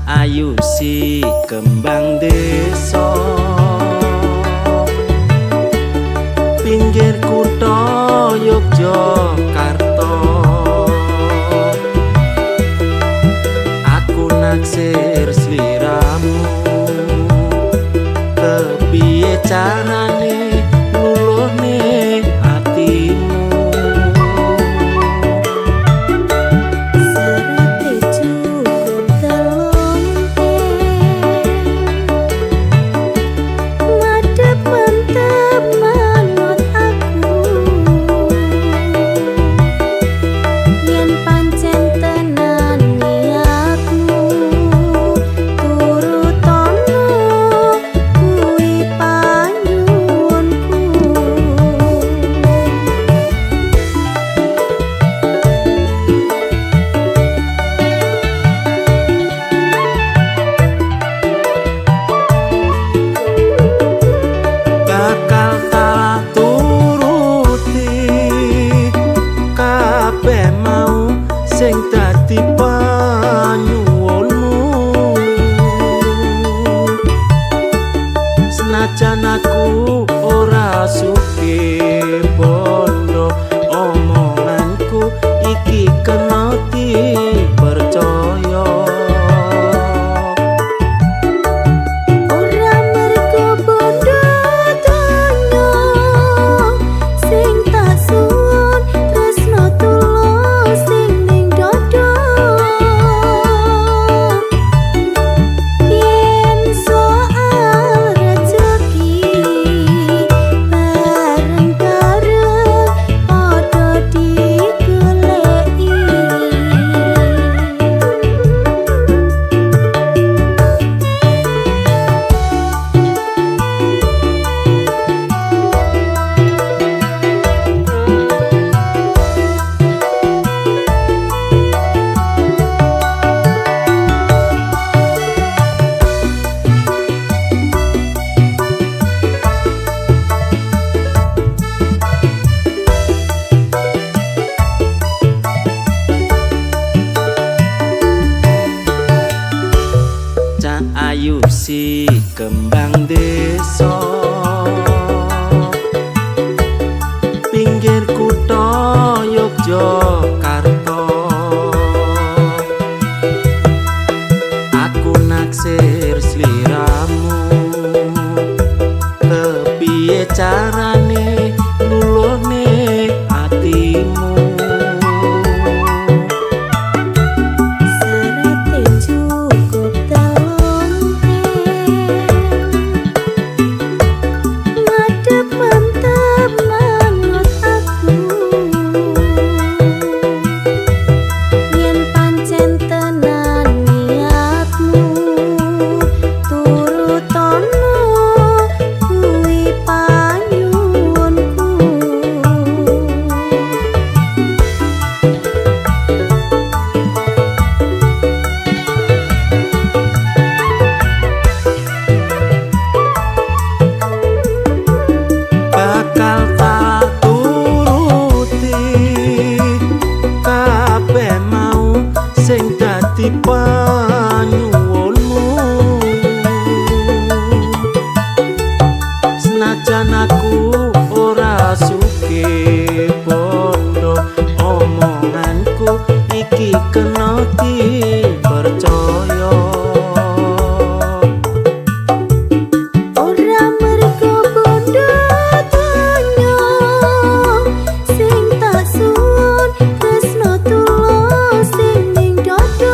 Ayu si kembang desa pinggir kutha Yogyakarta. Aku naksir sliramu, kepiye carane luluhne atimu. Sing dadi panyuwunmu, senajan aku ora sugih bondo, omonganku iki kena dipercaya. Ora mergo bondo donya, sing tak suwun tresno tulus sing Ayu si kembang desa pinggir kutha Yogyakarta. Aku naksir sliramu, kepiye carane luluhne atimu. Sing dadi panyuwunmu, senajan aku ora sugih bondo, omonganku iki kena dipercaya. ora mergo bondo donya, sing tak suwun tresno tulus sing ning dodo.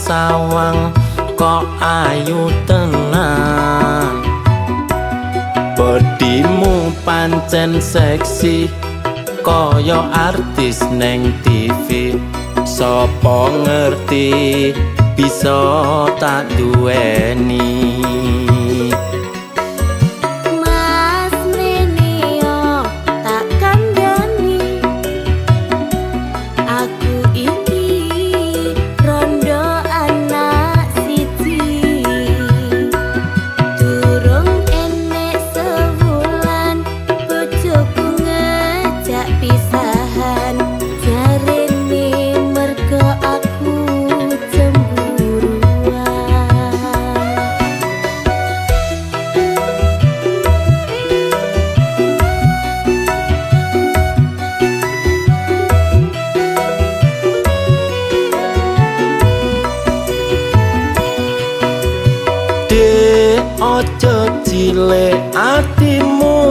sawang kok ayu tenan. Bodimu pancen seksi kaya artis neng TV. Sopo ngerti bisa tak duweni. Mas Mreneo tak kandhani, aku iki rondo anak siji. Durung enek sewulan bojoku ngejak pisahan. Jarene mergo aku cemburuan. Dek ojo cilik atimu,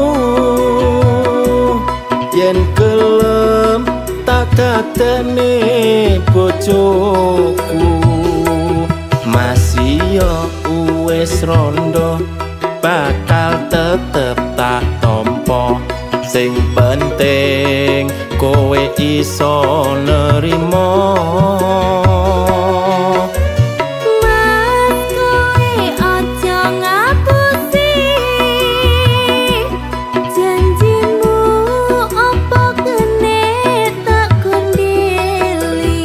yen gelem tak dadekne bojoku. Masih yo wis rondo bakal tetep tak tompo. Sing penting kowe iso nerimo. Mas kowe aja ngapusi janjimu, apa kene tak kondeli.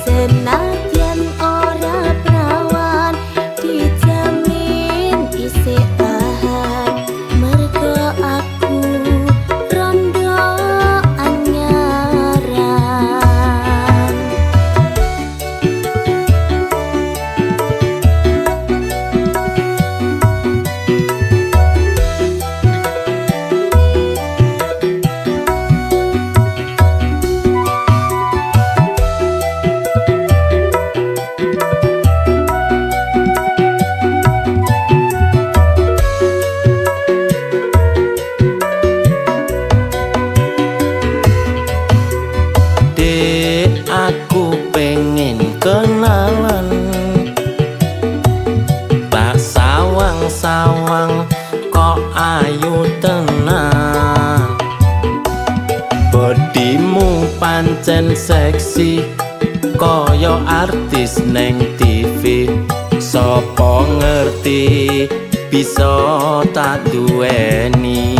Senadyan ora prawan dijamin isih tahan. Mergo aku rondo anyaran. Dek aku pengen kenalan, tak sawang-sawang kok ayu tenan. Bodimu pancen seksi kaya artis neng TV. Sopo ngerti bisa tak duweni.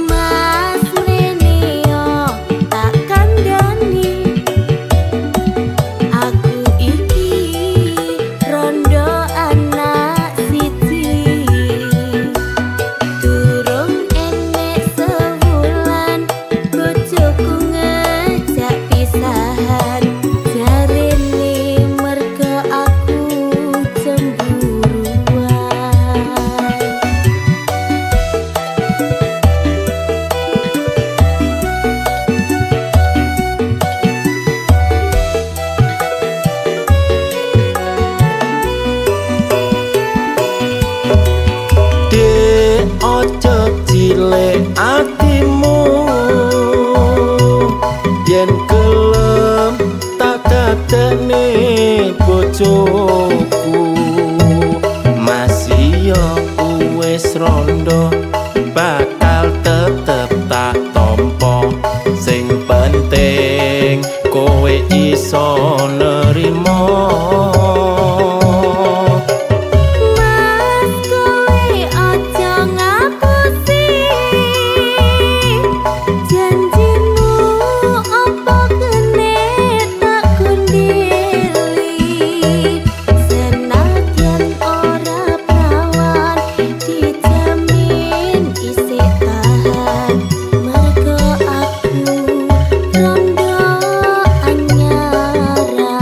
Mas Mreneo tak kandhani, aku iki rondo anak siji. Durung enek sewulan bojoku ngejak pisahan. Jarene mergo aku cemburuan. Dek ojo cilik atimu, yen gelem tak dadekne bojoku. Masih yo wis rondo bakal tetep tak tompo. Sing penting kowe iso nerimo. Mas kowe aja ngapusi janjimu, apa kene tak kondeli. Senadyan ora prawan dijamin isih tahan. Mergo aku rondo anyaran.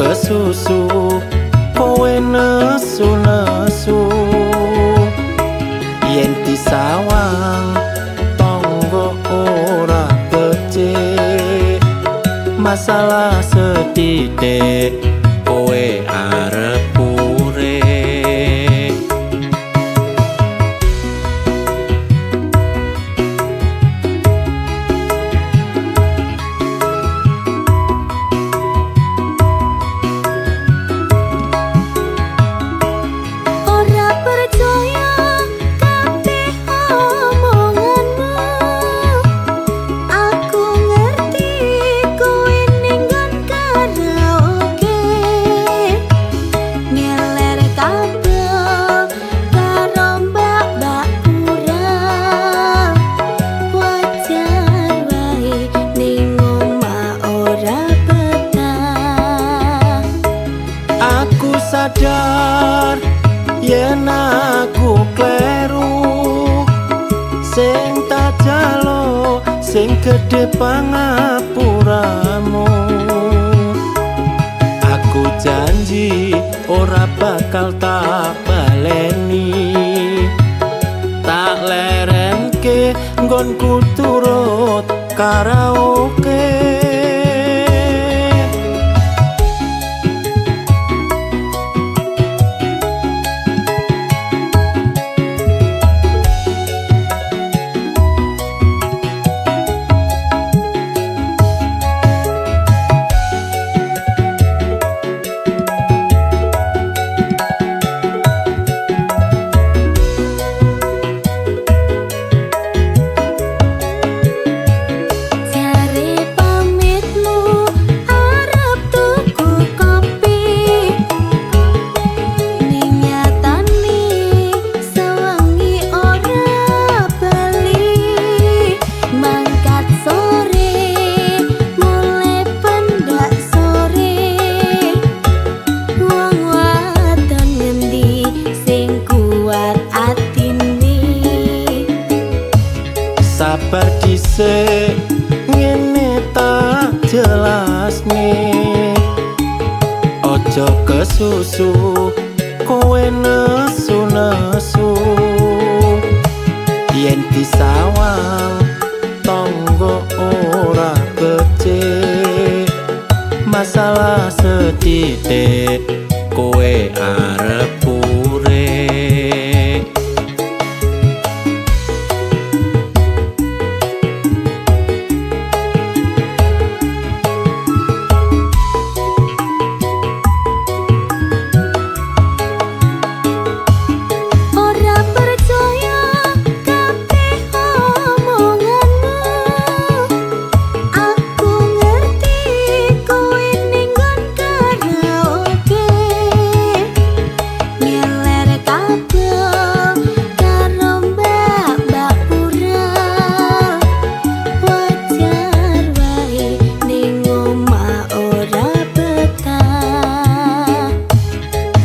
kesusu kowe nesu-nesu yen disawang tonggo ora becik masalah setitik kowe arep urip ora percaya kabeh omonganmu aku ngerti kowe ning nggon karaoke ngeler kabel karo mbak-mbak kurang wajar wae ning omah ora betah aku sadar yen aku kleru sing tak jalo sing gedhe pangapuramu aku janji ora bakal tak baleni tak lerenke nggonku turut karaoke jare pamitmu arep tuku kopi ning nyatane sewengi ora bali mangkat sore mulai pendak sore wong wadon ngendi sing kuat atine sabar dhisik ngene tak jelasne ojo kesusu kowe nesu-nesu yen disawang tonggo ora becik masalah setitik kowe arep urip ora percaya kabeh omonganmu aku ngerti kowe ning nggon karaoke ngeler kabel karo mbak-mbak kurang wajar wae ning omah ora betah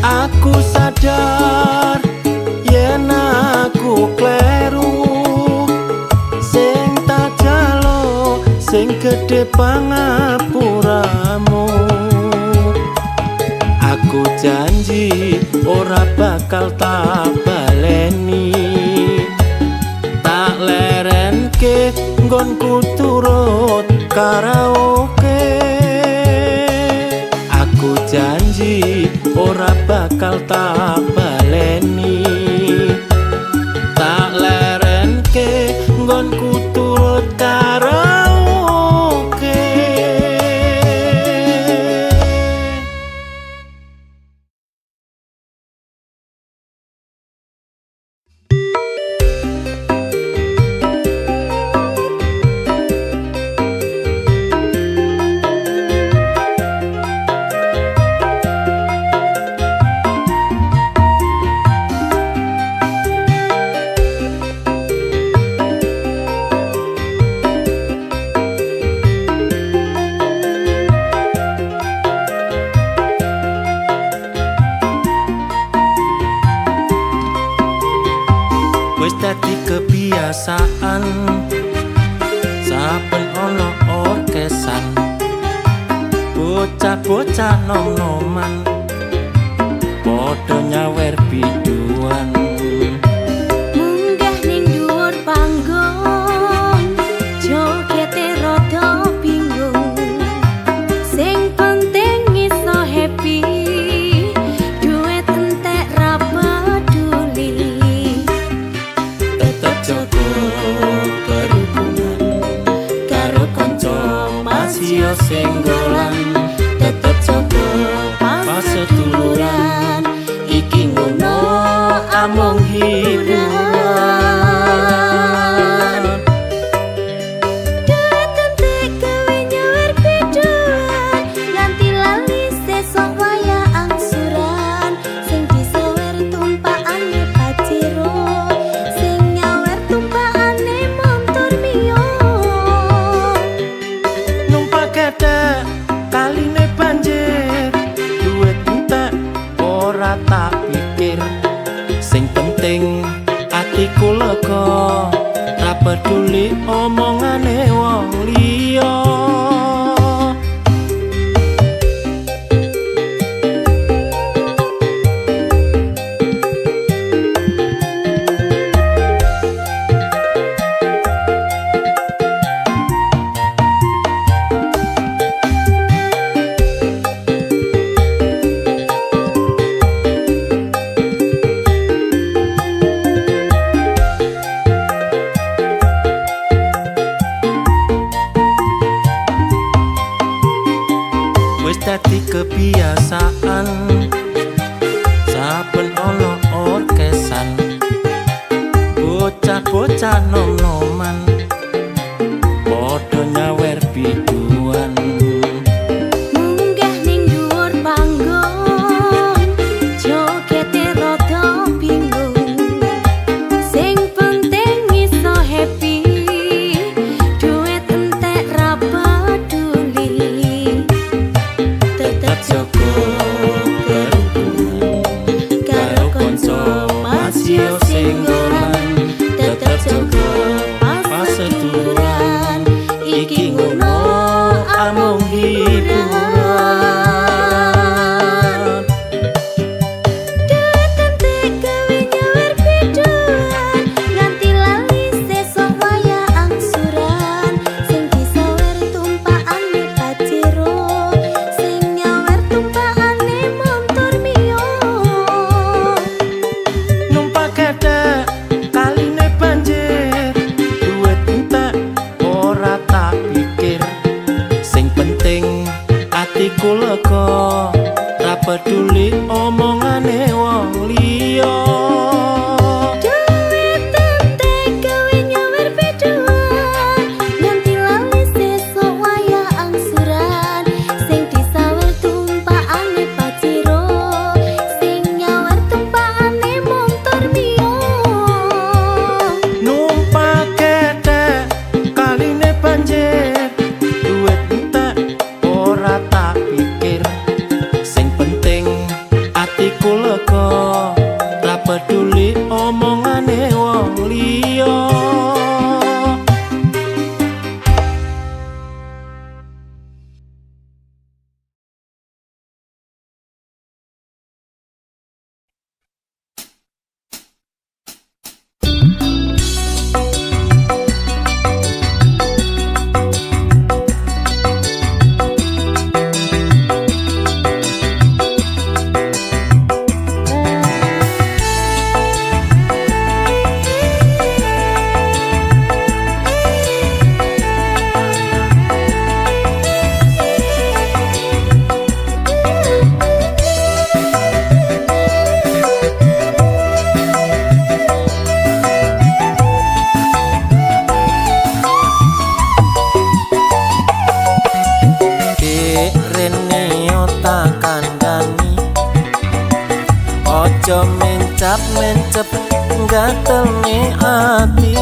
aku sadar yen aku kleru sing tak jalo sing gedhe pangapuramu aku janji ora bakal tak baleni tak lerenke nggonku turut karaoke aku janji ora bakal tak baleni tak lerenke nggonku turut karaoke kebiasaan saben ono orkesan bocah-bocah nom-noman padha nyawer biduan munggah ning dhuwur panggung jogete rada bingung sing penting iso happy duit entek ra peduli tetep jaga berhubungan karo kanca masih senggolan tetep jaga paseduluran iki ngono amung hiburan duit entek gawe nyawer biduan nganti lali sesuk waya angsuran sing disawer tumpakane paciro sing nyawer tumpakane montor mio numpak gede kaline banjir duit entek ora tak pikir sing penting atiku lega ra peduli omongane wong liya wis dadi kebiasaan saben ana orkesan bocah-bocah nom-noman padha nyawer biduan munggah ning dhuwur panggung jogete rada bingung sing penting iso happy duit entek ra peduli tetep jaga berhubungan karo kanca masih senggolan tetep jaga paseduluran iki ngono amung hiburan duit entek gawe nyawer biduan nganti lali sesuk waya angsuran sing disawer tumpakane paciro sing nyawer tumpakane montor mio numpak gede kaline banjir duit entek ora tak pikir sing penting atiku lega ra peduli omongane wong liya duit entek gawe nyawer biduan nganti lali sesuk waya angsuran sing disawer tumpakane paciro sing nyawer tumpakane montor mio numpak gede kaline banjir duit entek ora tak pikir sing penting atiku lega ra peduli omongane wong liya aja mencap-mencep gatelne ati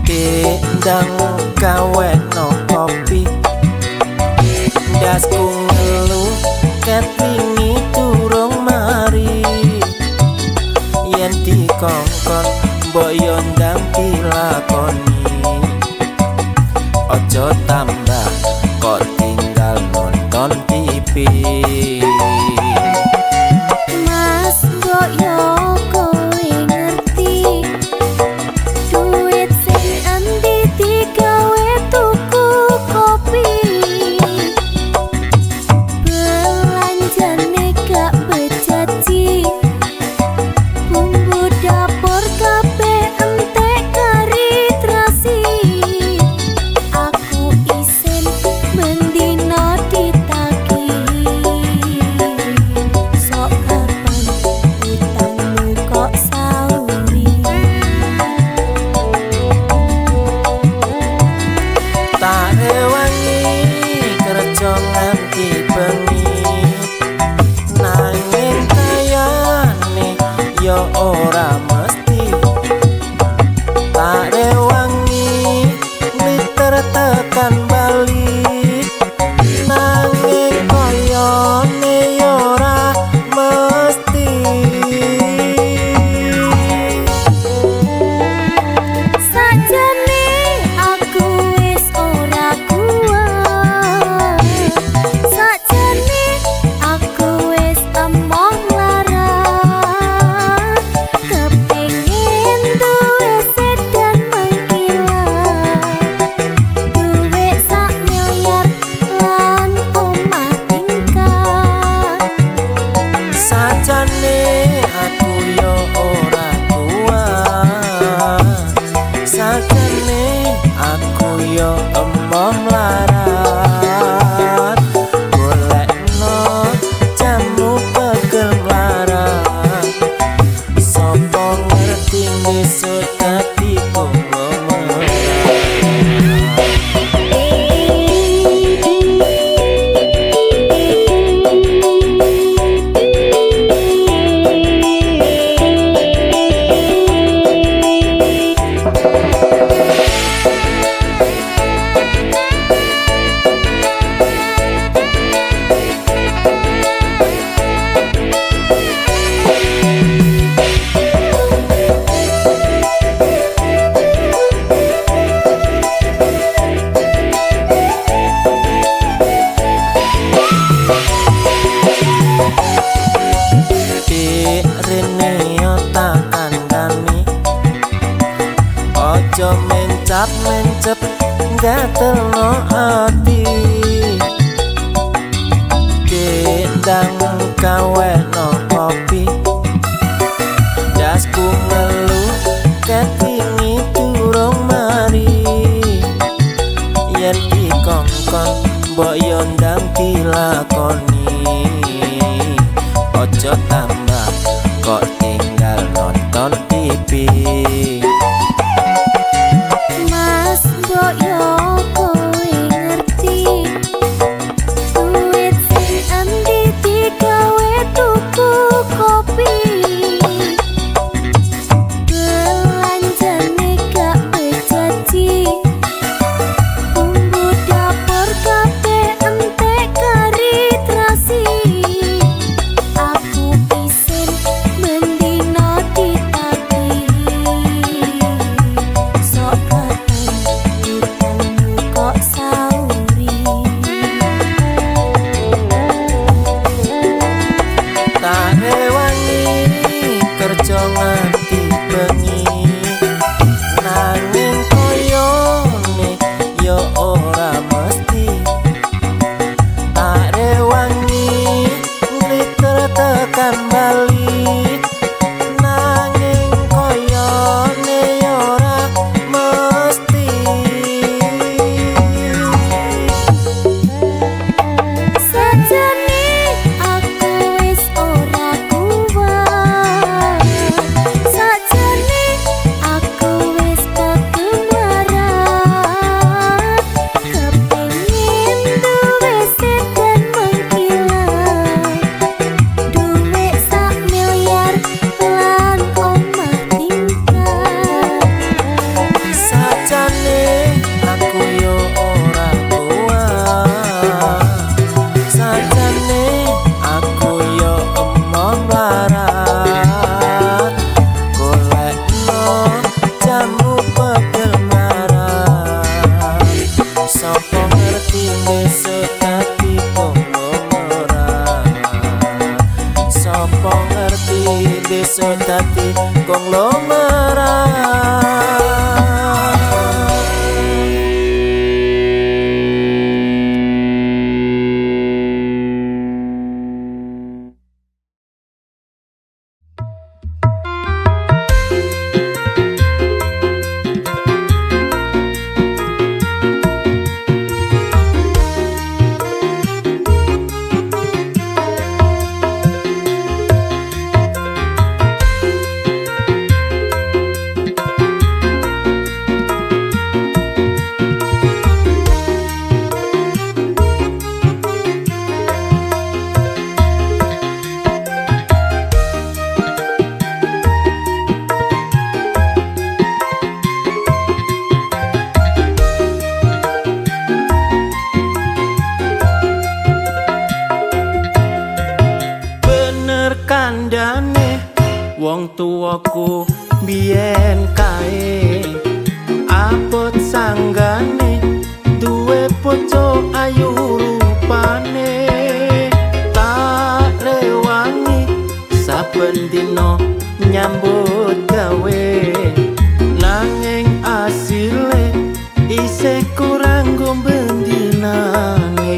kendang gawe no kopi ndasku ngelu ket wingi durung mari yen dikongkon mbok yo ndang dilakoni aja tambah kok nonton TV. Mas mbok yo kowe ngerti duit sing endi digawe tuku kopi, belanjane gak bejaji, bumbu dapur kabeh entek kari terasi. Aku isin mendino ditagih, sok kapan utangmu kok sauri. Tak rewangi kerja nganti bengi, nanging kayane yo ora mesti. Tak rewangi liter tekan balik, nanging koyone yo ora mesti. Sajane aku wis ora kuat, sajane aku wis emoh lara, kepengin duwe sedan mengkilat, duwe sak miliar lan omah tingkat. Sajane aku yo ora kuat, sajane aku yo emoh mlarat, golekno jamu pegel mlarat. Sopo ngerti besok hatiku memerat. Rene yo tak kandhani, ojo mencap-mencep gatelno ati. Gendang kaweno kopi, dasku ngelu ketingi durung mari. Yen dikongkon mbok yo ndang dilakoni, ojo tambah kok tinggal nonton TV. Mas mbok yo kowe ngerti duit sing endi digawe tuku kopi, belanjane gak bejaji, bumbu dapur kabeh entek kari terasi. Aku dadi konglomerat. Kandhane wong tuwaku biyen kae abot sanggane duwe bojo ayu rupane tak rewangi saben dina nyambut gawe nanging asile isih kurang gombendinane.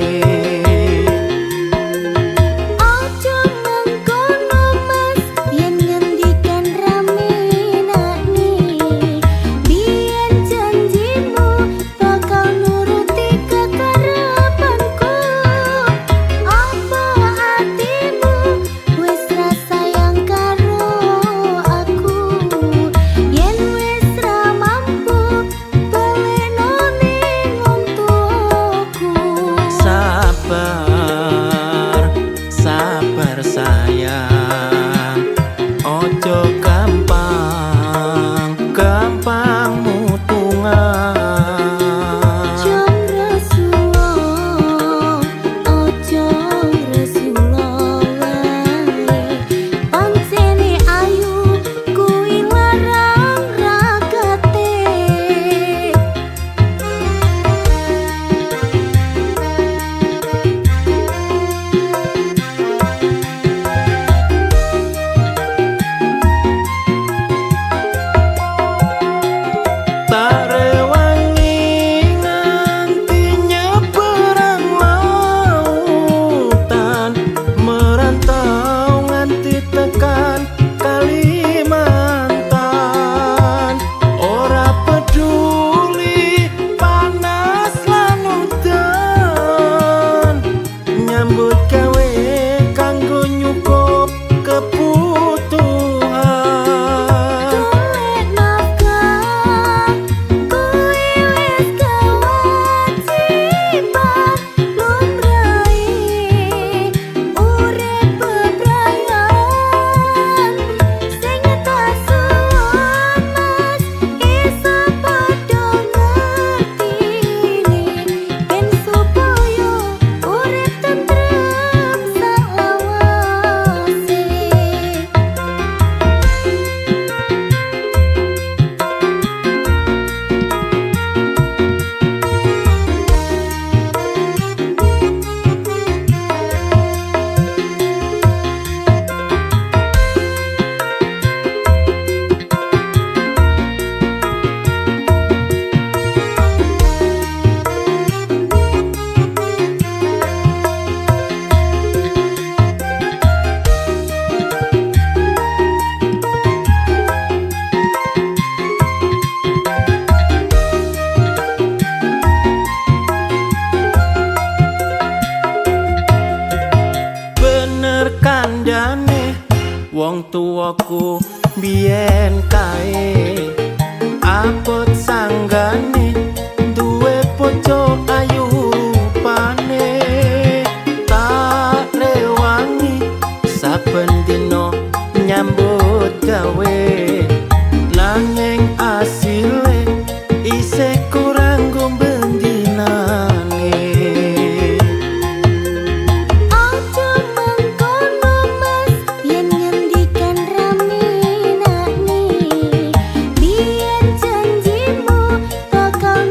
Wong tuwaku biyen kae abot sanggane duwe bojo ayu rupane tak rewangi saben dina nyambut gawe nanging asile isih kurang gombendinane. Bakal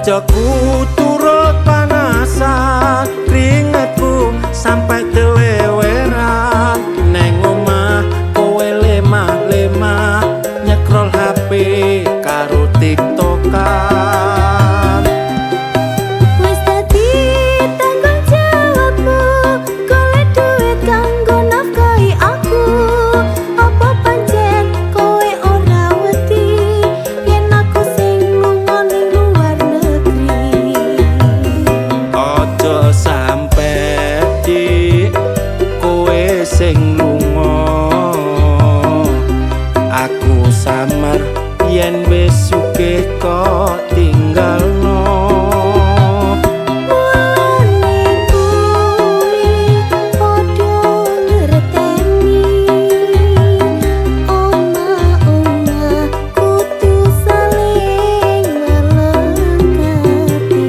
Bojoku turut panasan, keringetku sampai teleweran. Neng omah kowe lemah-lemah nyekrol HP karo TikTokan. Wis dadi tanggung jawabmu, golek duit kanggo nafkahi aku. Apa pancen kowe ora wedi yen aku sing lunga ning luar negeri? Ojo sampe dik kowe sing lunga, aku samar yen wis sugih kok tinggalno. Mulane kuwi padha ngerteni, omah-omah kudu saling melengkapi.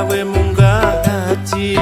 gawe munggah haji.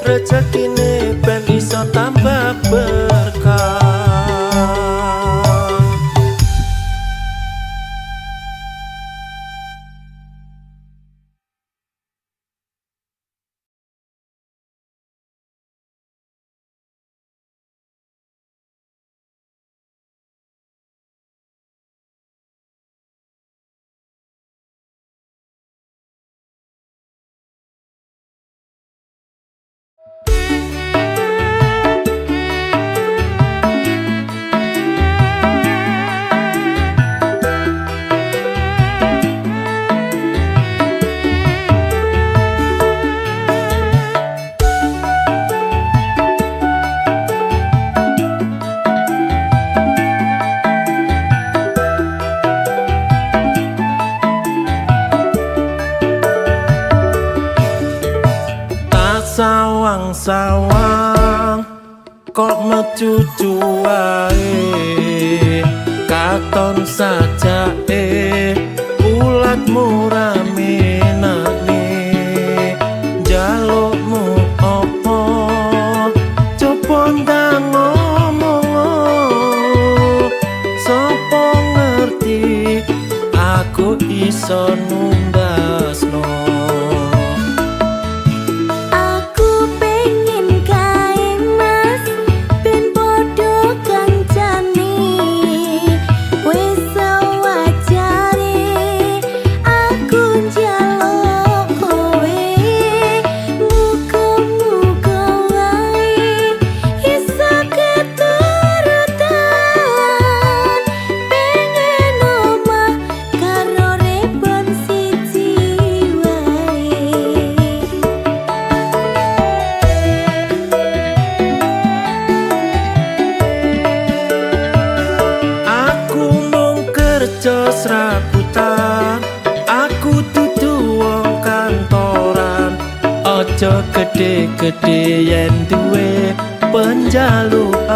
Rezekine ben iso tambah berkah. Sawang-sawang kok mecucu wae katon sajake ulatmu ramenane jalukmu opo coba ndang ngomong sapa ngerti aku iso numbasno. Serabutan aku dudu wong kantoran aja gede-gede yen duwe penjaluan.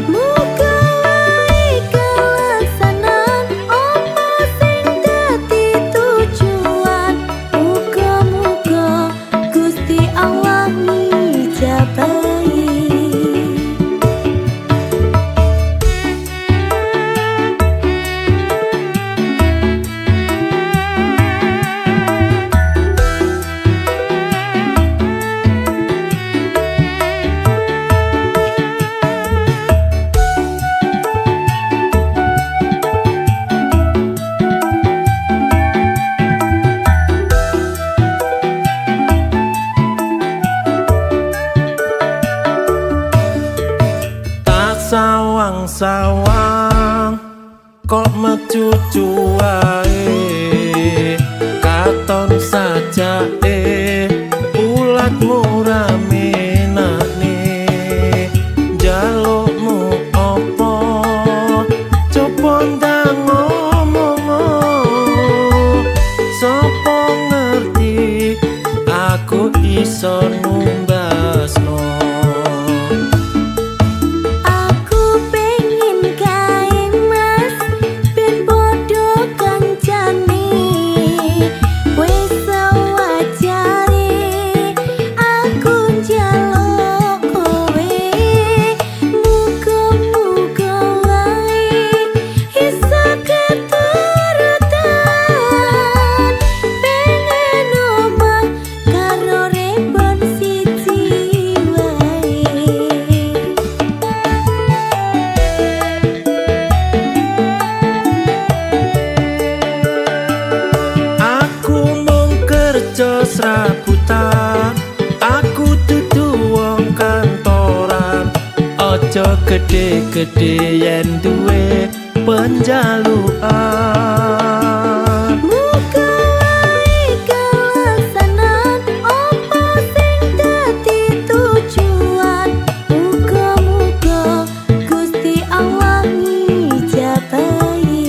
Muga wae kelaksanan apa sing dadi tujuan. Muga-muga Gusti Allah ngijabahi. Sawang-sawang kok mecucu wae, katon sajake ulatmu ramenane. Jalukmu apa coba ndang ngomong, sapa ngerti aku iso numbasno. Serabutan, aku dudu wong kantoran. Aja gede-gede yen duwe penjaluan. Muga wae kelaksanan apa sing dadi tujuan. Muga-muga Gusti Allah ngijabahi.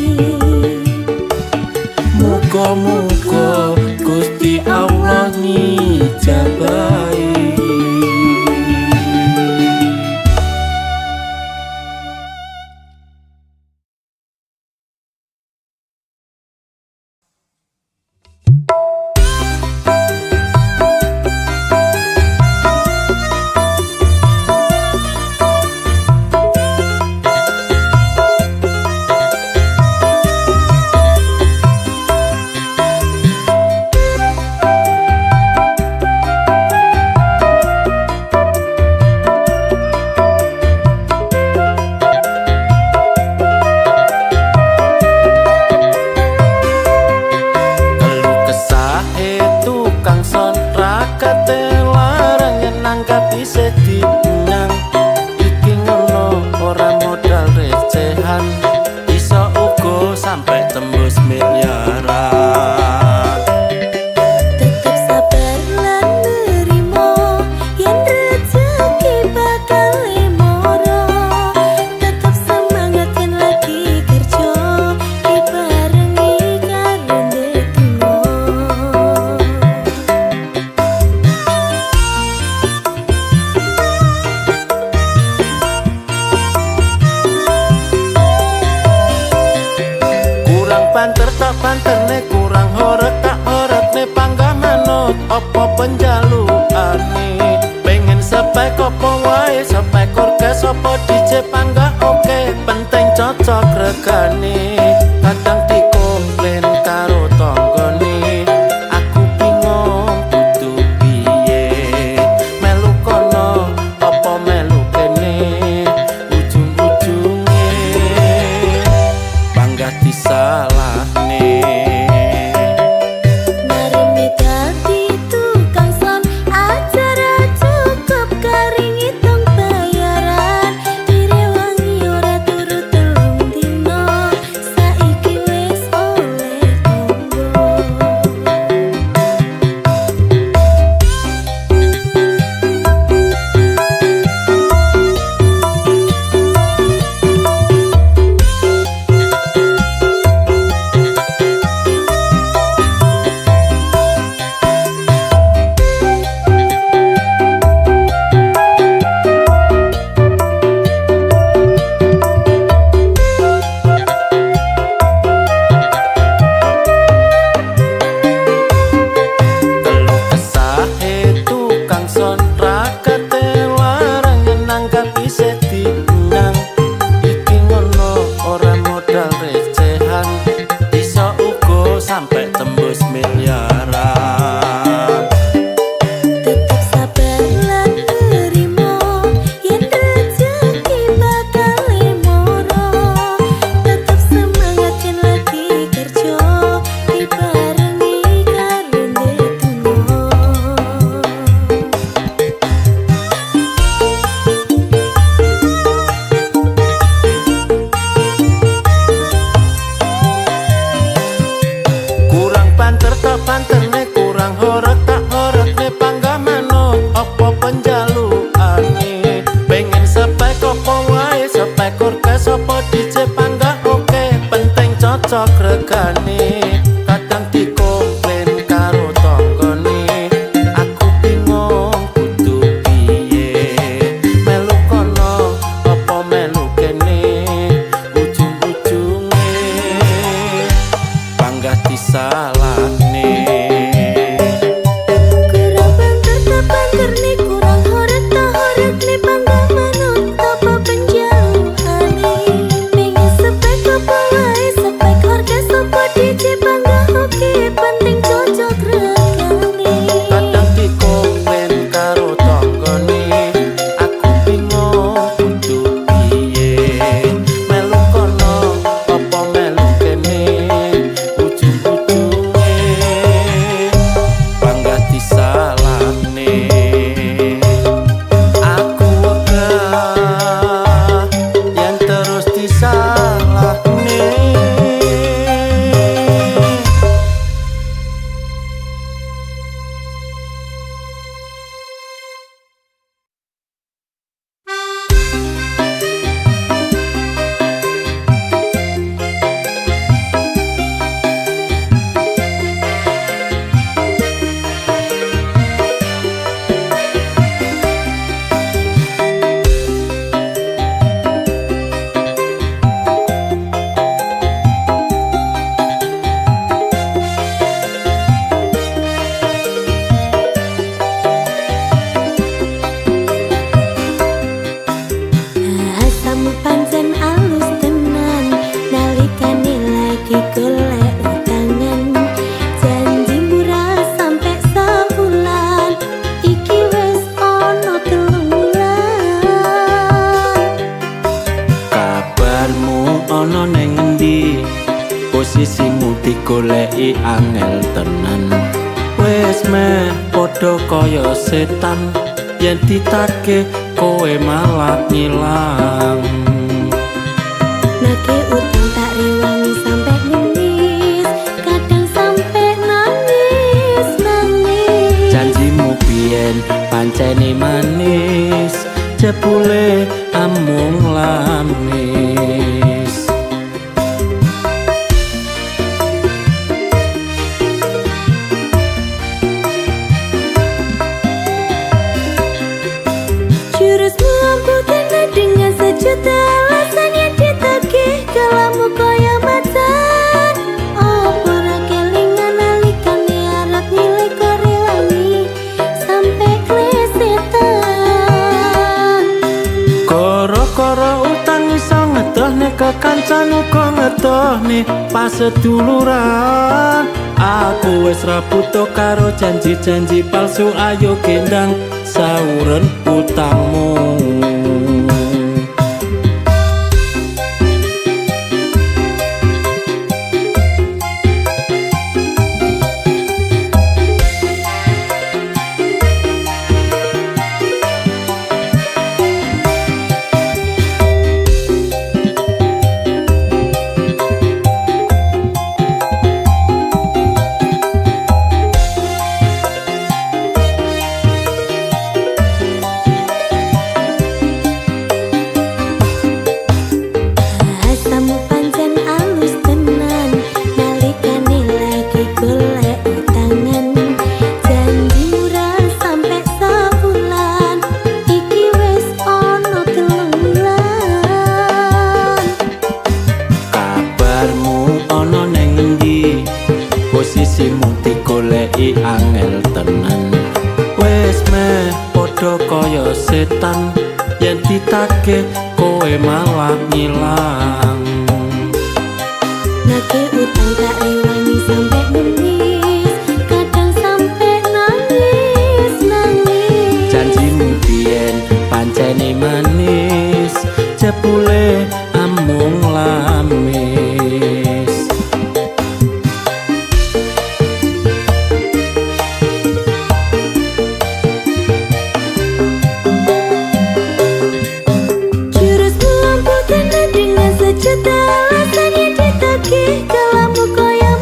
Muga-muga Gusti Allah ngijabahi. Panterne kurang horek tak horekne panggah manut apa penjalukane. Pengen sepek apa wae sepek orkes apa DJ panggah oke, penting cocok regane. Kadang dikomplain karo tanggane, aku bingung dudu piye. Melu kono apa melu kene, ujung-ujunge panggah disalahne. tak banter nek kurang horeg tak horeg nek panggah manut apa penjalukane pengen spek apa wae spek orkes apa DJ panggah oke penting cocok regane kadang dikomplain karo tanggane aku bingung kudu piye melu kono apa melu kene ujung-ujunge panggah disalahne Kurang banter tak banter nih, kurang horeg tak horeg nih, panggah manut apa penjalukane pengen spek apa wae spek orkes apa DJ panggah oke penting cocok regane kadang dikomplain karo tanggane aku bingung kudu piye melu kono apa melu kene ujung-ujunge panggah disalahne aku wegah yen terus disalahne. Asamu pancen alus tenan nalikane lagi golek utangan janji murah sampe sabulan iki wis ono 3 bulan Kabarmu ono neng endi posisimu digoleki angel tenan wis meh padha kaya setan yen ditagih kowe malah ngilang nake utang tak rewangi sampe nangis kadang sampe nangis janjimu biyen pancene manis jebule amung lamis Jurusmu ampuhkan dengan sejuta alasan yang ditagih kalamu kaya macan apa ra kelingan nalikane arep nilai korewangi sampe klesetan koro-koro utang iso ngetohne kekancan uga ngetohne pas seduluran aku wis ra butuh karo janji-janji palsu ayo gendang sauren utangmu Asamu pancen alus tenan nalikane lagi golek utangan janji murah sampe sabulan iki wis ono 3 bulan kabarmu ono neng endi posisimu digoleki angel tenan wis meh padha kaya setan yen ditagih kowe malah ngilang nake utang tak rewangi sampe nangis kadang sampe nangis janjimu biyen pancene manis jebule amung lamis Jurusmu ampuhkan dengan sejuta alasan yang ditagih kalamu kaya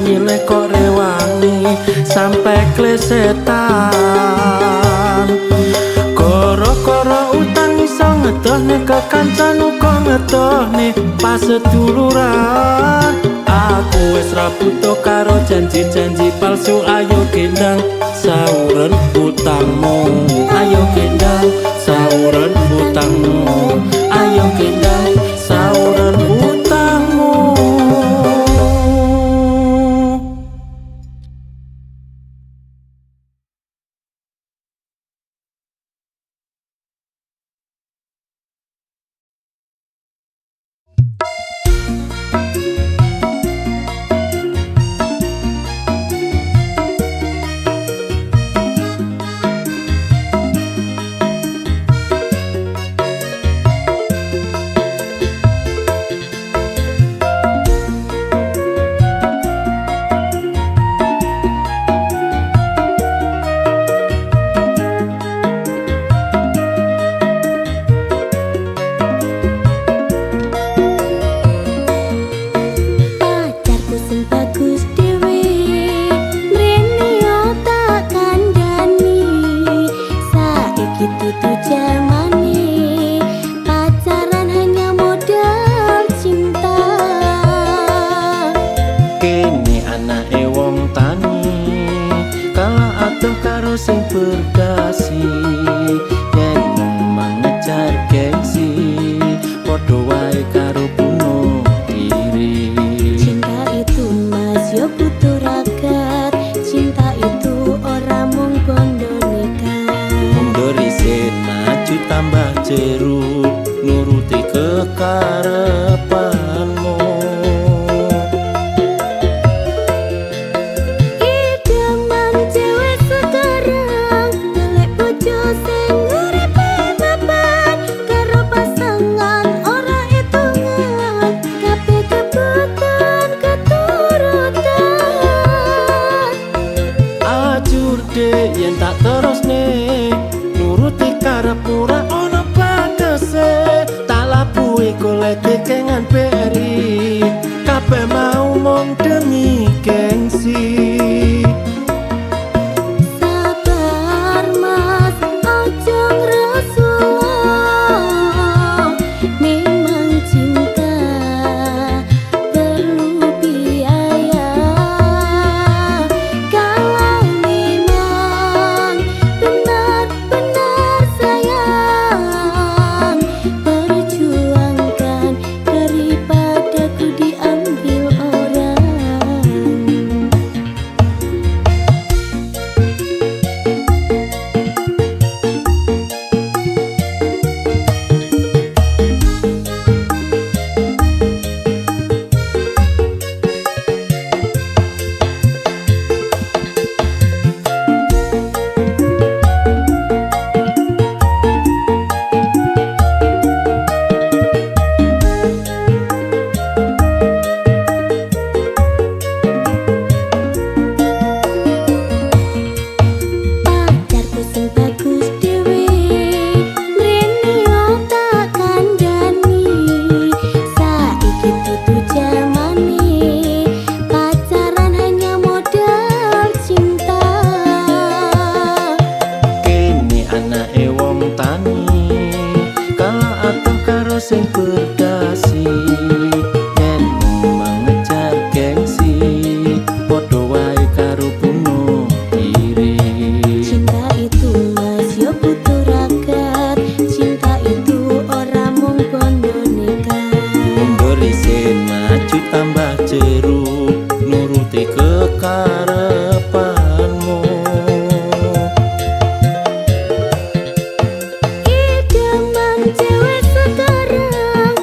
nyileh kok rewangi sampai klesetan. Koro-koro utang iso ngedohne kekancan uga ngedohne pas seduluran. Aku wis ra butuh karo janji-janji palsu, ayo gendang sauren utangmu, ayo gendang sauren utangmu, ayo gendang sauren utangmu. Sing berdasi yen mengejar gengsi padha wae karo bunuh diri. Cinta itu mas yo butuh ragat, cinta itu ora mung bondo nekat. Mundur isin maju tambah jeru nuruti kekarepanmu. Yen tak terusne nuruti karep ora ana batese, tak labuhi golek kengan beri kabeh mau mung demi gengsi. Sabar mas ojo ngresula, memang cinta perlu biaya. Kalau memang benar-benar sayang, perjuangkan daripada ku diambil orang. Pacarku sing bagus dhewe, mrene yo tak kandhani. Saiki dudu jamane, pacaran hanya modal cinta. Kene anake wong tani kalah atuh karo sing berdasi yen mengejar gengsi padha wae karo bunuh diri. Cinta itu mas yo butuh ragat, cinta itu ora mung bondo nekat. Mundur isin maju tambah jeru nuruti kekarepanmu. Idaman cewek sekarang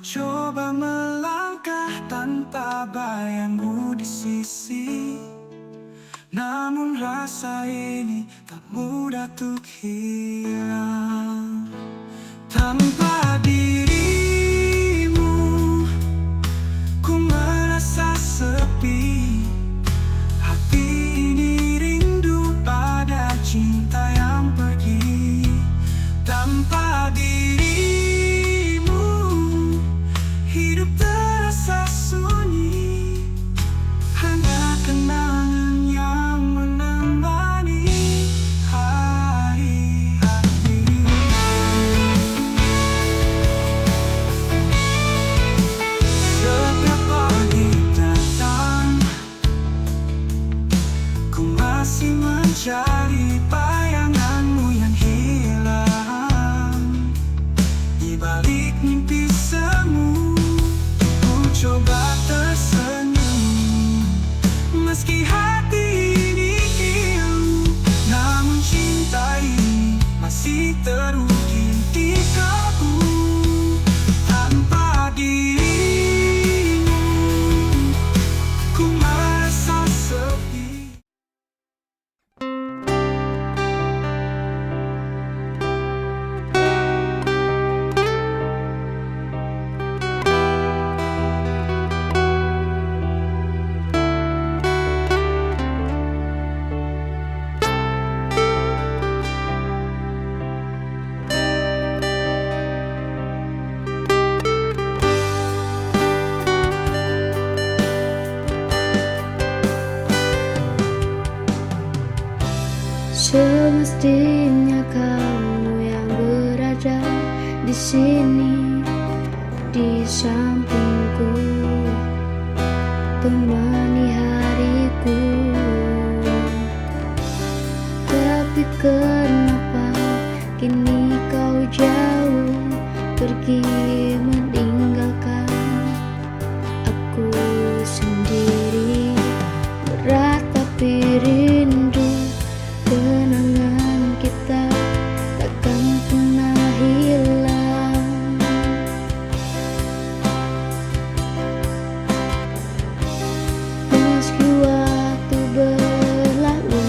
coba melangkah tanpa bayangmu di sisi. Namun rasa ini tak mudah untuk hilang. Tanpa dirimu ku merasa sepi. Hati ini rindu pada cinta yang pergi. Tanpa dirimu hidup terasa sunyi. Hanya kenangan yang menemani hari-hari. Setiap pagi datang, ku masih mencari bayanganmu yang hilang. Di balik mimpi semu, ku coba tersenyum. Meski hati ini hiu, namun cinta ini masih terukir di kalbu. Tanpa dirimu ku merasa sepi. Semestinya kamu yang berada di sini, di sampingku, temani hariku. Tapi kenapa kini kau jauh pergi meninggalkan aku sendiri? Berat tapi rindu, kenangan kita takkan pernah hilang. Meski waktu berlalu,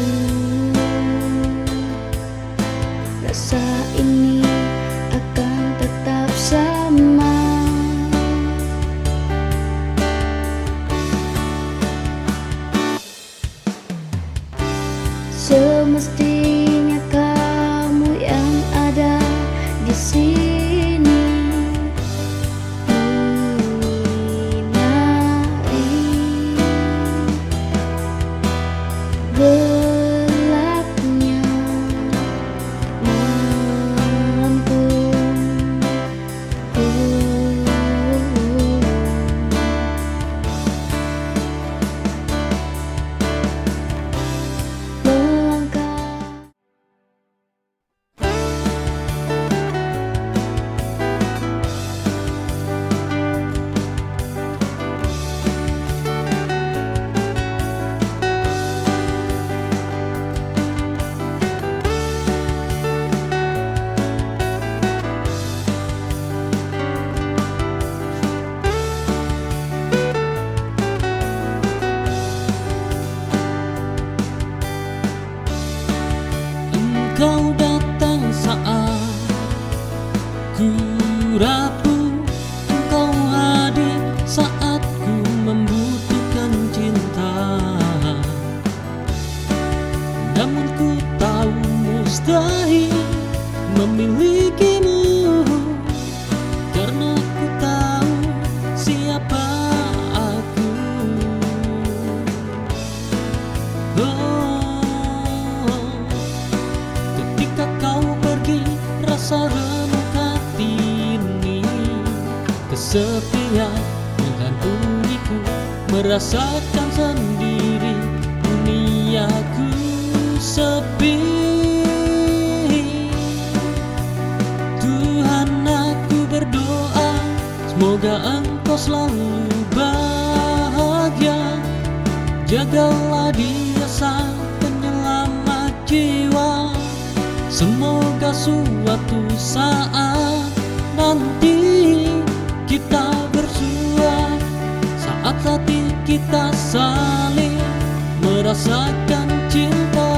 rasa ini akan tetap sama. Semestinya kamu yang ada di sini, menyinari gelapnya malamku. Kau datang saat ku rapuh, engkau hadir saat ku membutuhkan cinta. Namun ku tahu mustahil memilikimu, karena ku tahu siapa aku. Ketika kau pergi, rasa remuk hati ini, kesepian menghantuniku, merasakan sendiri duniaku sepi. Tuhan, aku berdoa semoga engkau selalu bahagia. Jagalah dia sang penyelamat jiwa. Semoga suatu saat nanti kita kita saling merasakan cinta.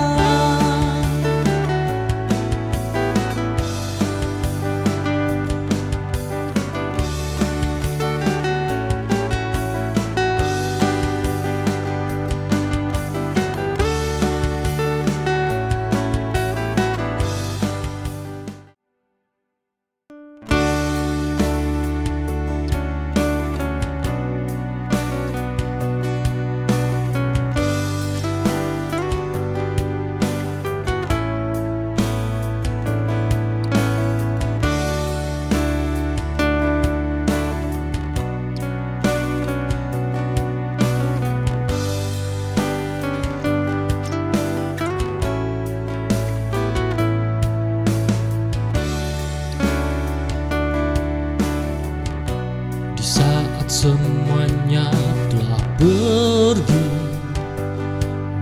Di saat semuanya telah pergi,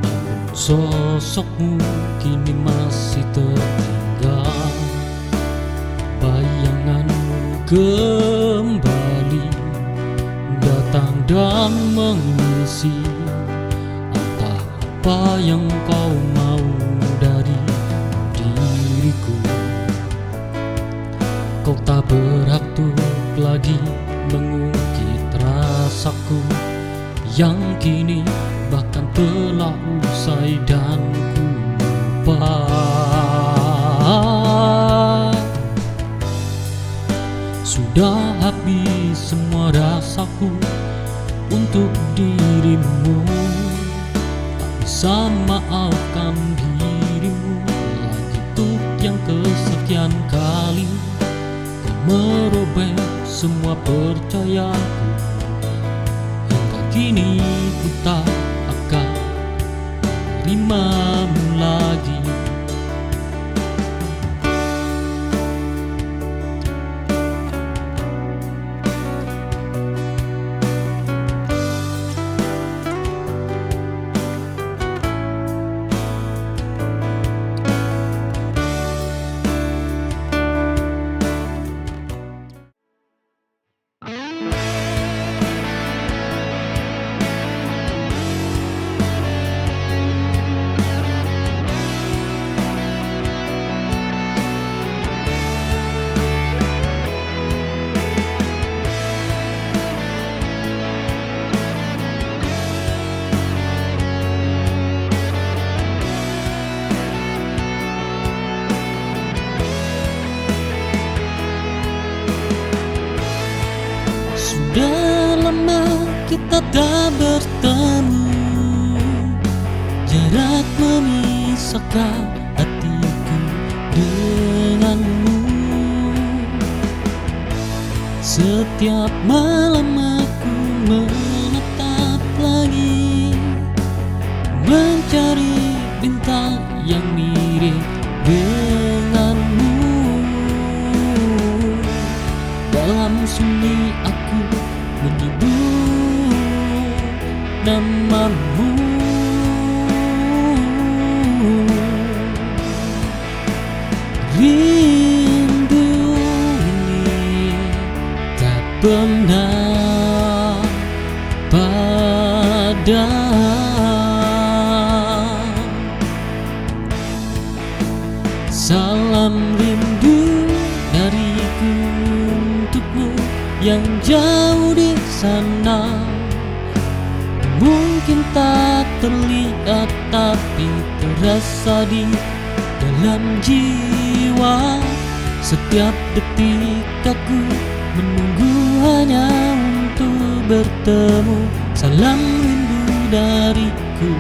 namun sosokmu kini masih tertinggal. Bayanganmu kembali datang dan mengisi. Entah apa yang kau mau dari diriku. Kau tak berhak untuk lagi mengungkit rasaku yang kini bahkan telah usai dan ku lupa. Sudah habis semua rasaku untuk dirimu. Tak bisa maafkan dirimu lagi untuk yang kesekian kali. Kau merobek semua percayaku. Hingga kini ku tak akan terimamu lagi. Sudah lama kita tak bertemu, jarak memisahkan hatiku denganmu. Setiap malam aku menatap langit, mencari bintang yang mirip denganmu. Dalam sunyi aku menyebut namamu. Rindu ini tak pernah padam. Salam rindu dariku untukmu yang jauh di sana. Mungkin tak terlihat tapi terasa di dalam jiwa. Setiap detik aku menunggu hanya untuk bertemu. Salam rindu dariku,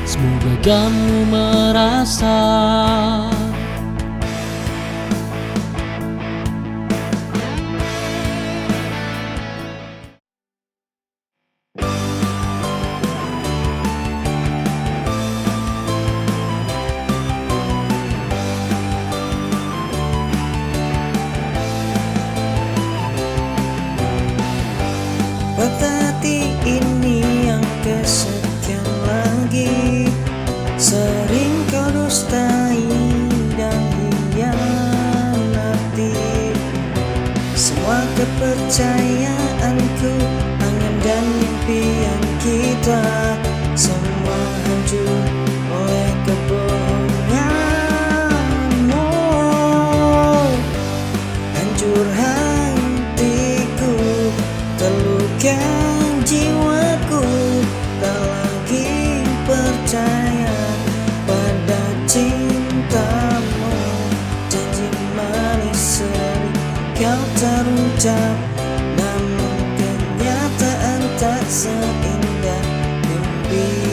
semoga kamu merasa. Patah hati ini yang kesekian lagi, sering kau dustai dan hianati. Semua kepercayaanku, angan dan mimpi yang kita semua hancur oleh kebohonganmu. Hancur hatiku, terluka jiwaku, tak lagi percaya pada cintamu. Janji manis sering kau terucap, namun kenyataan tak seindah mimpi.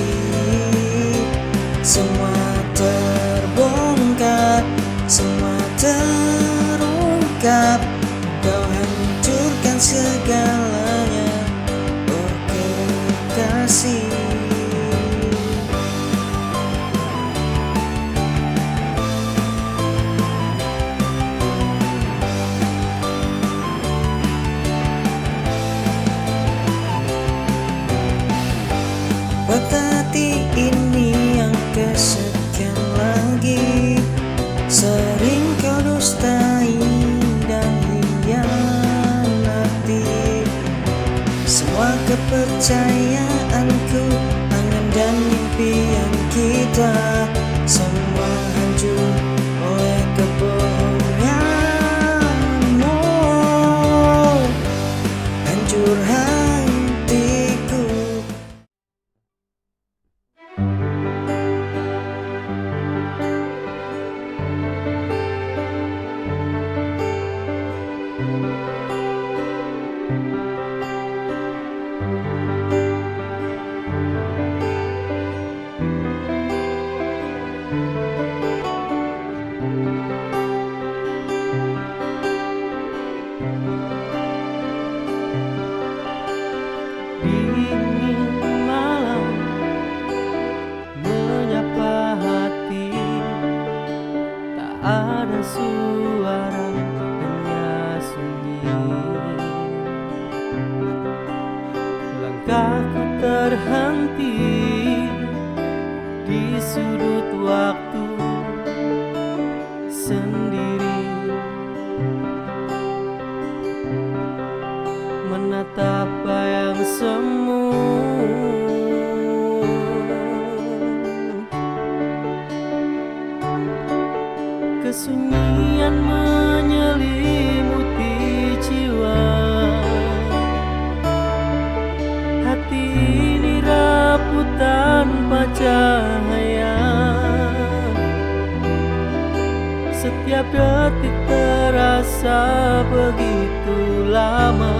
Semua terbongkar, semua terungkap, kau hancurkan segalanya, oh kekasih. Patah hati ini yang kesekian lagi, sering kau dustai dan hianati. Semua kepercayaanku, angan dan impian kita, semua hancur oleh kebohonganmu. Hancur hatiku. Dingin malam menyapa hati, tak ada suara, hanya sunyi. Langkahku terhenti di sudut waktu sendiri, menatap bayang semu. Kesunyian menyelimuti jiwa, hati ini rapuh tanpa cahaya. Setiap detik terasa begitu lama,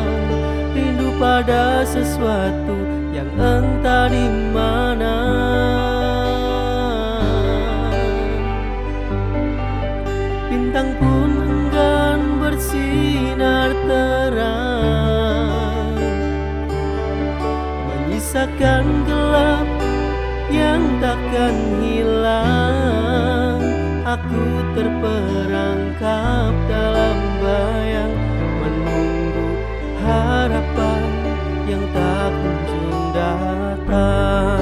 rindu pada sesuatu yang entah di mana. Bintang pun enggan bersinar terang, menyisakan gelap yang takkan hilang. Aku terperangkap dalam bayang, menunggu harapan yang tak kunjung datang.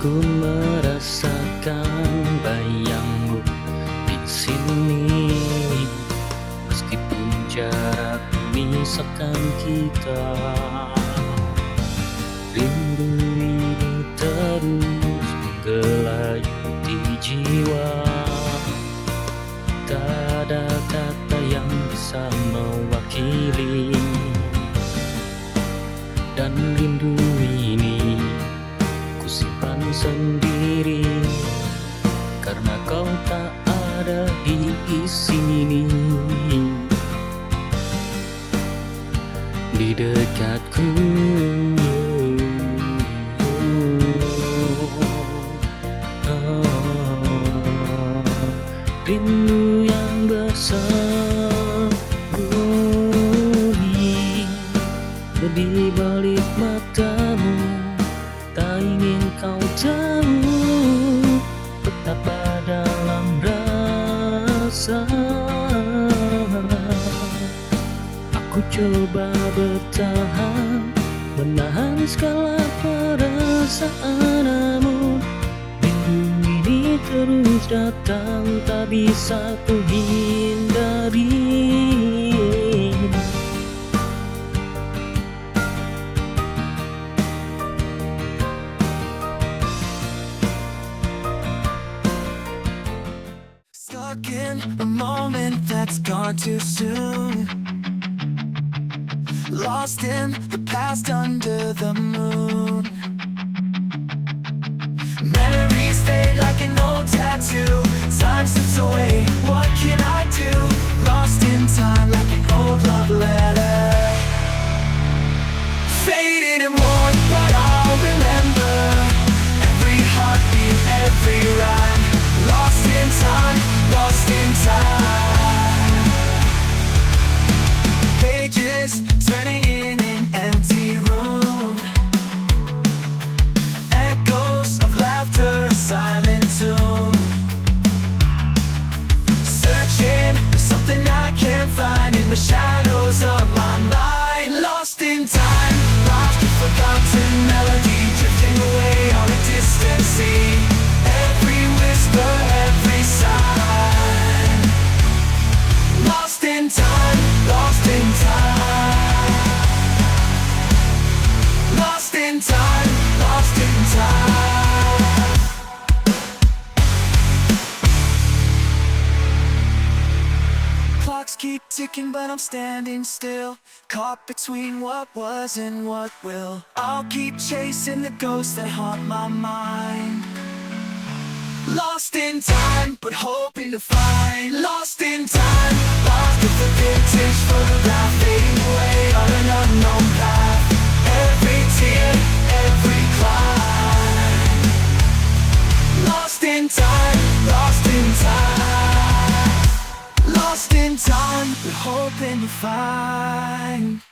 Ku merasakan bayangmu di sini, meskipun jarak memisahkan kita. Rindu ini terus menggelayuti jiwa, tak ada kata yang bisa mewakili. Dan rindu ini simpan sendiri, karena kau tak ada di sini. Di dekatku, rindu yang bersembunyi di balik matamu, tak ingin kau jauh, betapa dalam rasa. Aku coba bertahan, menahan segala perasaan, namun rindu ini terus datang, tak bisa ku hindari. Stuck in a moment that's gone too soon. Lost in the past under the moon. Memories fade like an old tattoo. Time slips away, what can I do? Lost in time like an old love letter. Faded and worn, but I'll remember every heartbeat, every rhyme. Lost in time, lost in time. Pages turning in an empty room. Echoes of laughter, a silent tune. Searching for something I can't find in the shadows of my mind. Lost in time, lost in forgotten melody, drifting away on a distant sea. Every whisper, every sign. Lost in time, lost in time. Lost in time, lost in time. Clocks keep ticking, but I'm standing still, caught between what was and what will. I'll keep chasing the ghosts that haunt my mind. Lost in time, but hoping to find. Lost in time, lost with the vintage photograph, fading away on an unknown path. Every tear, every climb. Lost in time, lost in time. Lost in time, but hoping to find.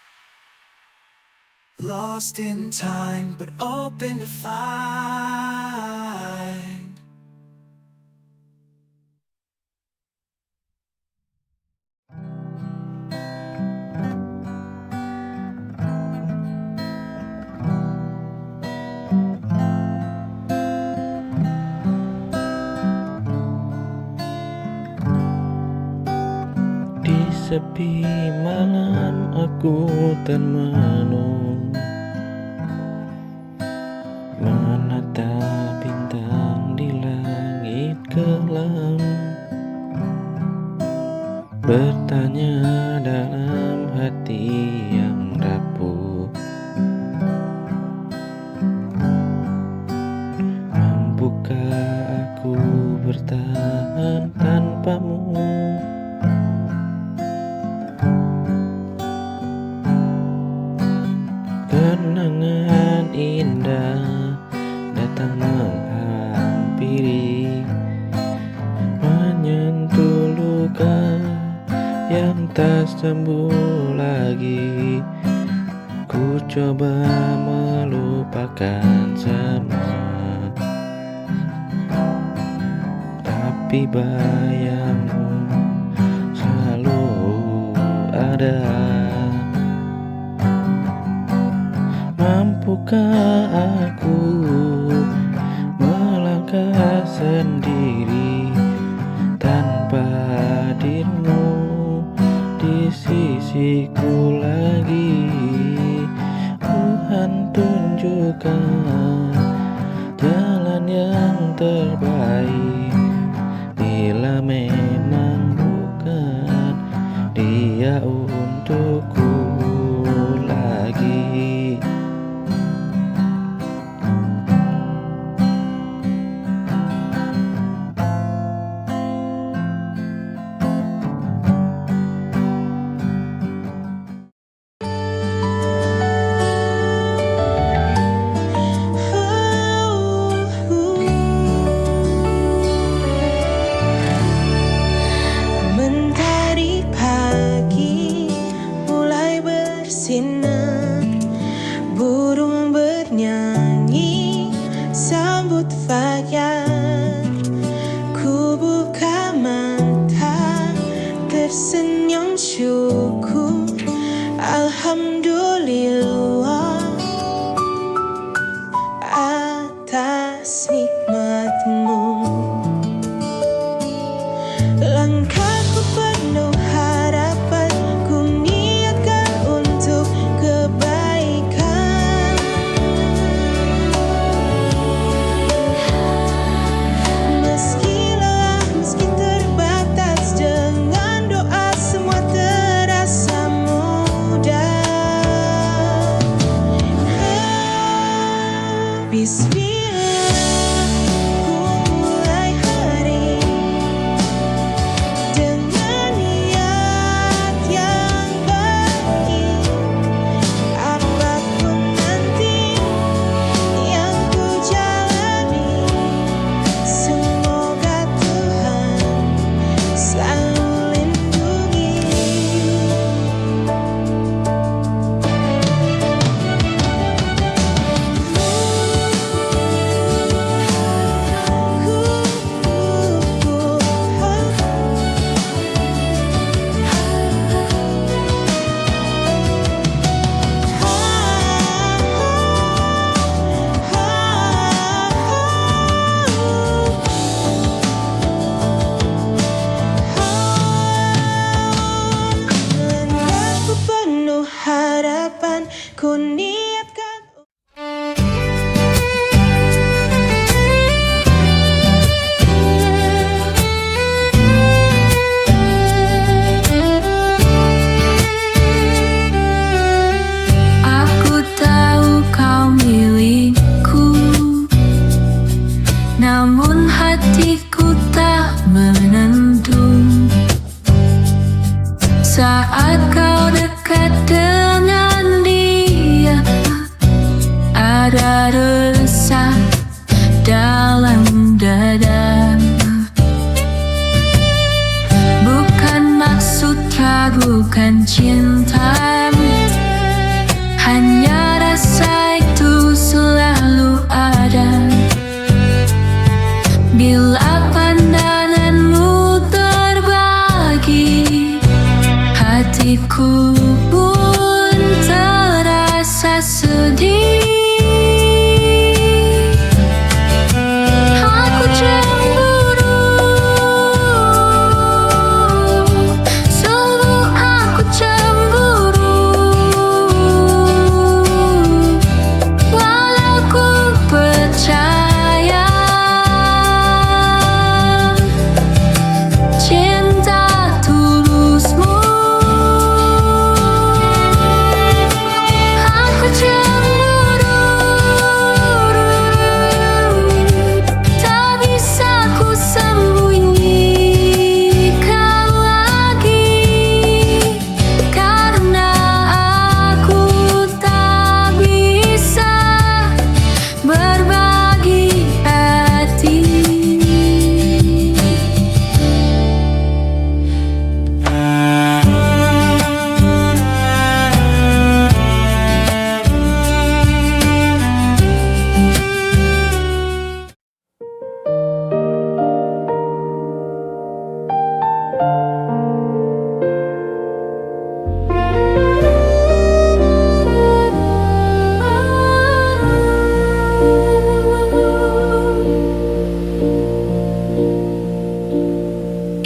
Lost in time, but open to find. Sepi malam aku termenung, menatap bintang di langit kelam, bertanya dalam hati yang rapuh, mampukah aku bertahan tanpamu? Kenangan indah datang menghampiri, menyentuh luka yang tak sembuh lagi. Ku coba melupakan semua, tapi bayangmu selalu ada. Mampukah aku melangkah sendiri tanpa dirimu di sisiku lagi? Tuhan tunjukkan jalan yang terbaik, bila memang bukan dia untukku lagi. Mentari pagi Bismillah, ku mulai hari dengan niat yang baik. Apapun nanti yang ku jalani, semoga Tuhan selalu lindungi. Aku penuh harapan, ku niatkan. Aku tahu kau milikku, namun hatiku tak menentu. Saat kau dekat dengan dia, ada resah dalam dada. Bukan maksud ragukan cintamu, hanya rasa itu selalu ada. Bila pandanganmu terbagi, hatiku pun terasa sedih. Aku cemburu, sungguh aku cemburu. Walau ku percaya cinta tulusmu, aku cemburu. Tak bisa ku sembunyikan lagi, karena aku tak bisa berbagi hati.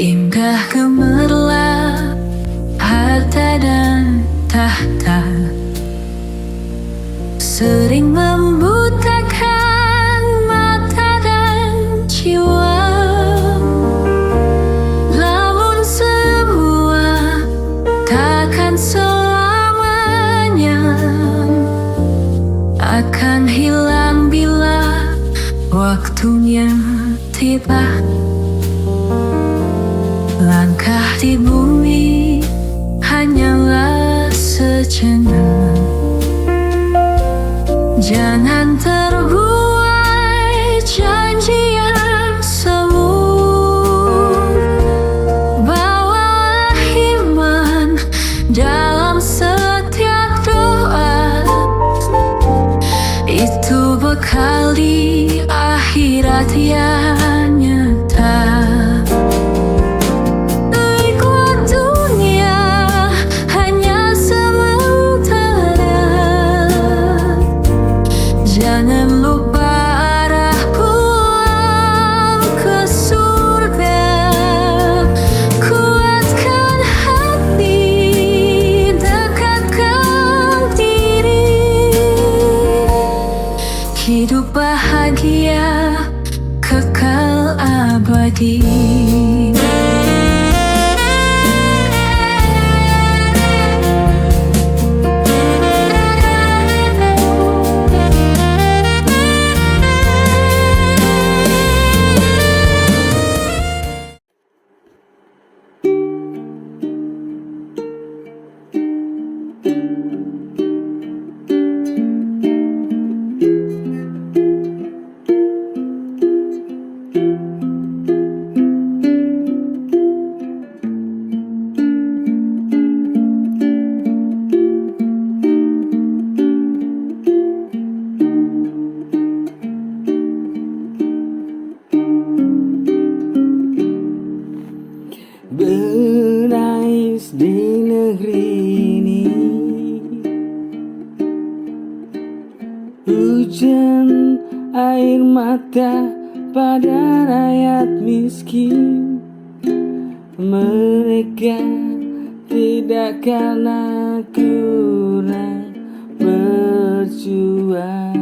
Indah gemerlap harta dan tahta, sering membutakan mata dan jiwa. Namun semua takkan selamanya, akan hilang bila waktunya tiba. Langkah di bumi hanyalah sejenak. Jangan terbuai janji yang semu. Bawalah iman dalam setiap doa, itu bekal di akhirat yang nyata. Nikmat dunia hanya sementara, jangan lupa arah pulang ke surga. Kuatkan hati, dekatkan diri, hidup bahagia kekal abadi. Hujan air mata pada rakyat miskin. Mereka tidak karena kurang berjuang.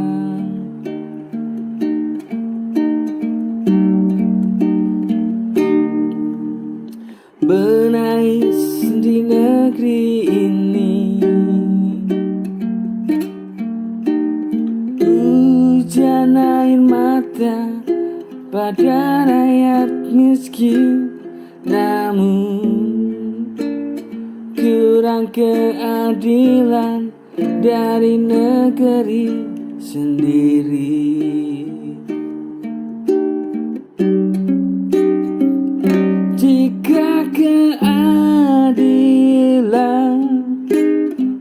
Menangis di negeri ini, hujan air mata pada rakyat miskin. Namun kurang keadilan dari negeri sendiri. Jika keadilan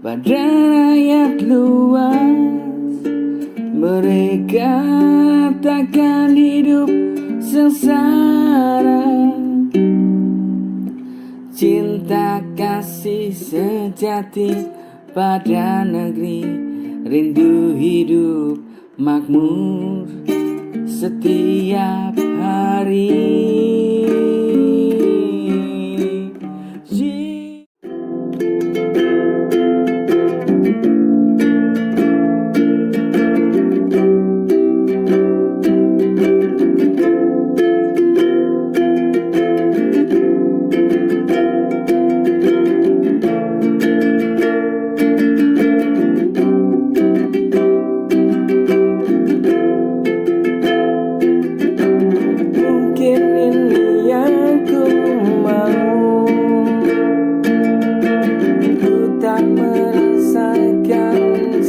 pada rakyat luas, mereka takkan hidup sengsara. Cinta kasih sejati pada negeri, rindu hidup makmur setiap hari.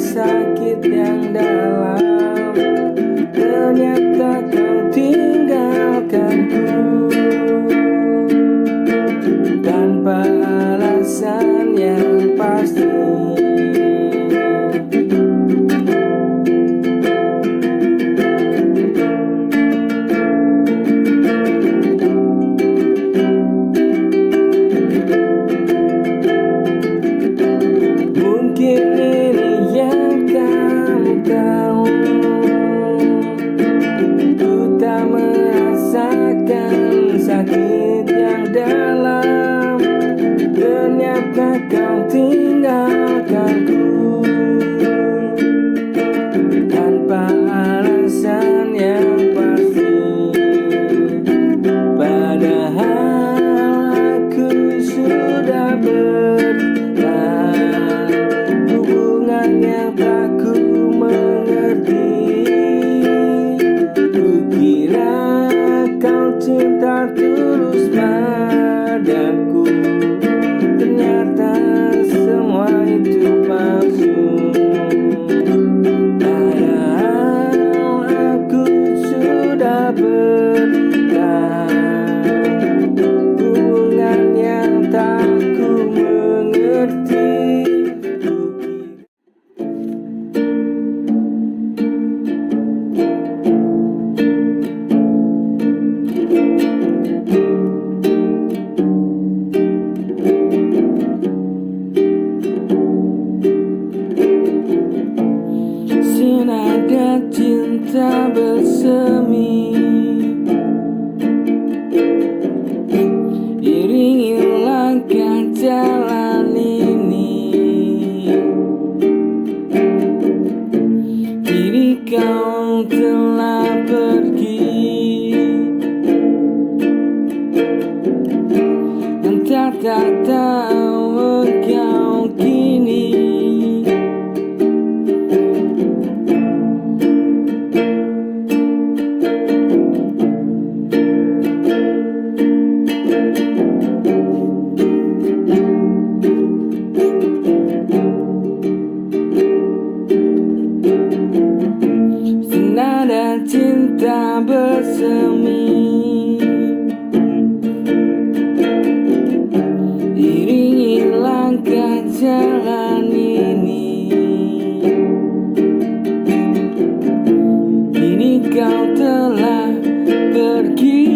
Sakit yang dalam, ternyata kau tinggalkanku tanpa alasan yang pasti. Mungkin ini yang kamu tahu, ku tak merasakan sakit yang dalam, ternyata kau tinggalkanku tanpa alasan yang pasti. Padahal aku sudah yang tak ku mengerti. Kukira kau cinta tulus padaku, ternyata semua itu palsu. Padahal aku sudah bertahan, hubungan yang tak ku mengerti. Senada cinta bersemi, iringi langkah jalan ini. Kini kau telah pergi, entah tak tahu engkau kini. Senada cinta bersemi, iringi langkah jalan ini. Kini kau telah pergi,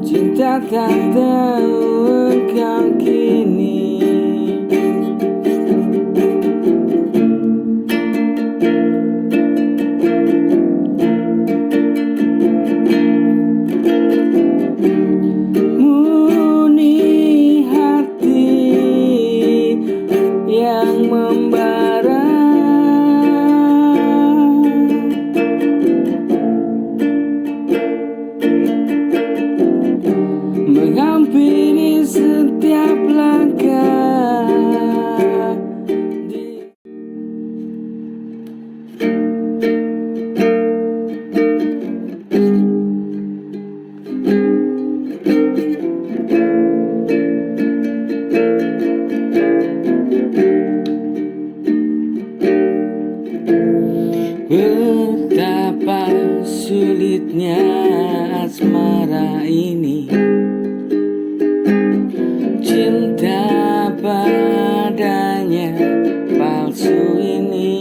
cinta tak tahu engkau kini. yang membara, menghampiri setiap langkah. Betapa sulitnya asmara ini, cinta padanya palsu ini.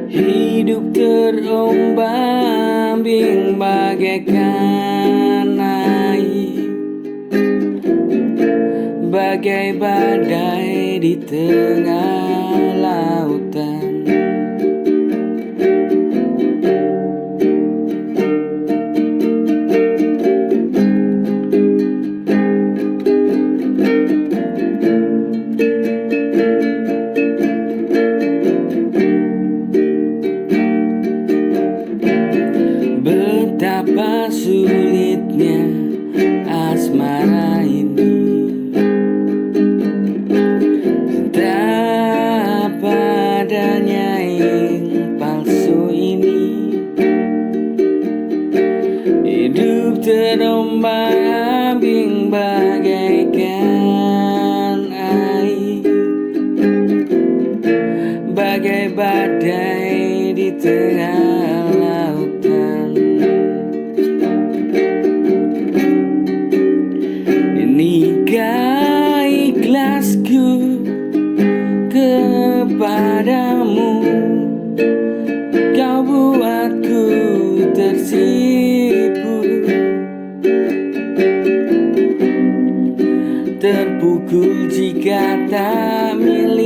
Hidup terombang-ambing bagaikan air, bagai badai di tengah lautan. Betapa sulitnya asmara ini, cinta padanya yang palsu ini. Hidup terombang-ambing bagaikan air, bagai badai di tengah lautan. Inikah ikhlasku kepadamu, kau buatku tersipu, terpukul jika tak milik